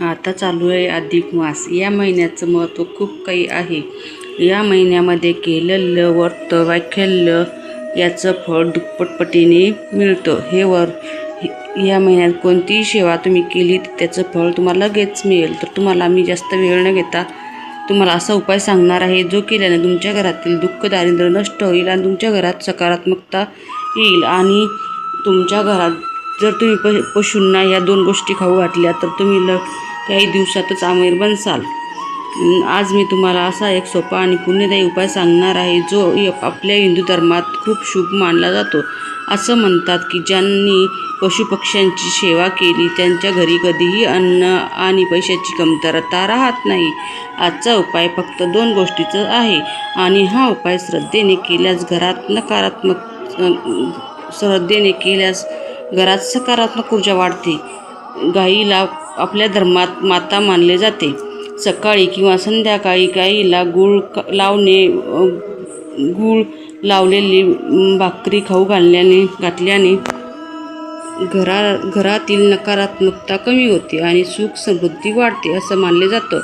आता चालू आहे अधिक मास। या महिन्याचं महत्त्व खूप काही आहे। या महिन्यामध्ये केलेलं व्रत वैकल्य याचं फळ दुप्पटपटीने मिळतं। या महिन्यात कोणतीही सेवा तुम्ही केली त्याचं फळ तुम्हाला लगेच मिळेल। तर तुम्हाला मी जास्त वेळ न घेता तुम्हाला असा उपाय सांगणार आहे, जो केल्याने तुमच्या घरातील दुःख दारिद्र्य नष्ट होईल आणि तुमच्या घरात सकारात्मकता येईल। आणि तुमच्या घरात जर तुम्ही पशूंना या 2 गोष्टी खाऊ घातल्या तर तुम्ही काही दिवसातच आमिर बनसाल। आज मी तुम्हाला असा एक सोपा आणि पुण्यदायी उपाय सांगणार आहे, जो आपल्या हिंदू धर्मात खूप शुभ मानला जातो। असं म्हणतात की ज्यांनी पशुपक्ष्यांची सेवा केली त्यांच्या घरी कधीही अन्न आणि पैशाची कमतरता राहत नाही। आजचा उपाय फक्त 2 गोष्टीचा आहे आणि हा उपाय श्रद्धेने केल्यास घरात सकारात्मक ऊर्जा वाढते। गाईला आपल्या धर्मात माता मानले जाते। सकाळी किंवा संध्याकाळी गाईला गूळ लावलेली भाकरी खाऊ घातल्याने घरातील नकारात्मकता कमी होते आणि सुख समृद्धी वाढते असं मानले जातं।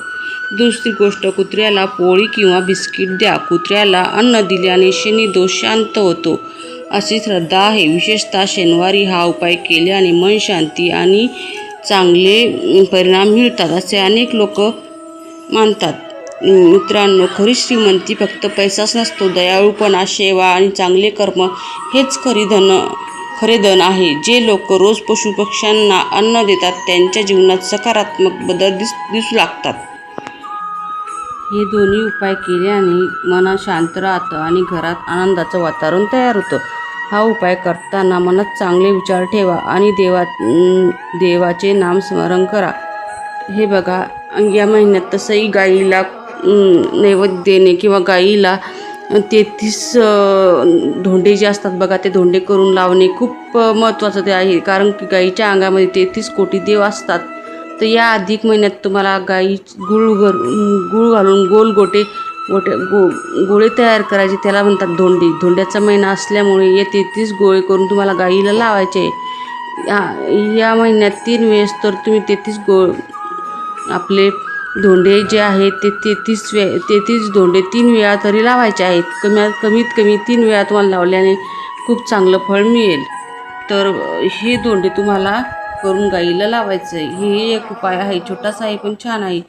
दुसरी गोष्ट, कुत्र्याला पोळी किंवा बिस्किट द्या। कुत्र्याला अन्न दिल्याने शनी दोष शांत होतो अशी श्रद्धा आहे। विशेषतः शनिवारी हा उपाय केल्याने मन शांती आणि चांगले परिणाम मिळतात असे अनेक लोक मानतात। मित्रांनो, खरी श्रीमंती फक्त पैसाच नसतो। दयाळूपणा, सेवा आणि चांगले कर्म हेच खरे धन आहे। जे लोक रोज पशुपक्ष्यांना अन्न देतात त्यांच्या जीवनात सकारात्मक बदल दिसू लागतात। हे दोन्ही उपाय केल्याने मन शांत राहतं आणि घरात आनंदाचं वातावरण तयार होतं। हा उपाय करताना मनात चांगले विचार ठेवा आणि देवाचे नामस्मरण करा। हे बघा, या महिन्यात तसंही गाईला नैवेद्य देणे किंवा गाईला 33 धोंडे जे असतात बघा, ते धोंडे करून लावणे खूप महत्त्वाचं ते आहे। कारण की गाईच्या अंगामध्ये 33 कोटी देव असतात। तर या अधिक महिन्यात तुम्हाला गूळ घालून गोल गोळे तयार करायचे, त्याला म्हणतात धोंडे। धोंड्याचा महिना असल्यामुळे हे 33 गोळे करून तुम्हाला गाईला लावायचे। या महिन्यात 3 वेळेस तर तुम्ही 33 आपले धोंडे जे आहेत ते 33 धोंडे 3 वेळा तरी लावायचे आहेत। कमीत कमी 3 वेळा तुम्हाला लावल्याने खूप चांगलं फळ मिळेल। तर हे धोंडे तुम्हाला करून गाईला लावायचं आहे। हे एक उपाय आहे, छोटासा आहे पण छान आहे।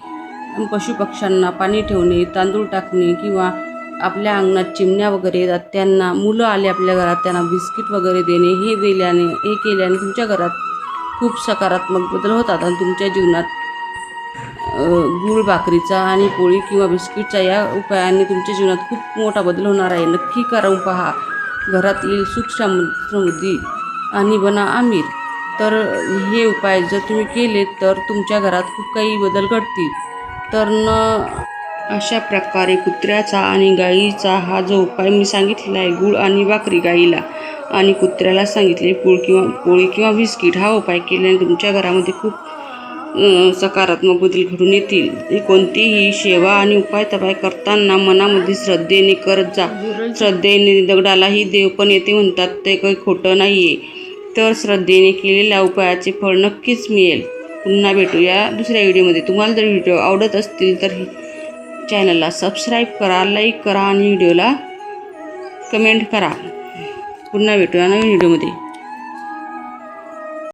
पशुपक्ष्यांना पाणी ठेवणे, तांदूळ टाकणे किंवा आपल्या अंगणात चिमण्या वगैरे येतात त्यांना, मुलं आले आपल्या घरात त्यांना बिस्किट वगैरे देणे, हे केल्याने तुमच्या घरात खूप सकारात्मक बदल होतात आणि तुमच्या जीवनात गूळ भाकरीचा आणि पोळी किंवा बिस्किटचा या उपायाने तुमच्या जीवनात खूप मोठा बदल होणार आहे। नक्की करून पहा। घरात येईल सुख समृद्धी आणि बना आमिर। तर हे उपाय जर तुम्ही केले तर तुमच्या घरात खूप काही बदल घडतील। तर अशा प्रकारे कुत्र्याचा आणि गाईचा हा जो उपाय मी सांगितलेला आहे, गूळ आणि भाकरी गाईला आणि कुत्र्याला सांगितले पोळी किंवा बिस्किट, हा उपाय केल्याने तुमच्या घरामध्ये खूप सकारात्मक बदल घडून येतील। कोणतीही सेवा आणि उपाय करताना मनामध्ये श्रद्धेने करत जा। श्रद्धेने दगडालाही देव पण येते म्हणतात, ते काही खोटं नाहीये। तर श्रद्धेने केलेल्या उपायाचे फळ नक्कीच मिळेल। पुन्हा भेटूया दुसऱ्या व्हिडिओमध्ये। तुम्हाला जर व्हिडिओ आवडत असतील तर चॅनलला सबस्क्राईब करा, लाईक करा आणि व्हिडिओला कमेंट करा। पुन्हा भेटूया नवीन व्हिडिओमध्ये।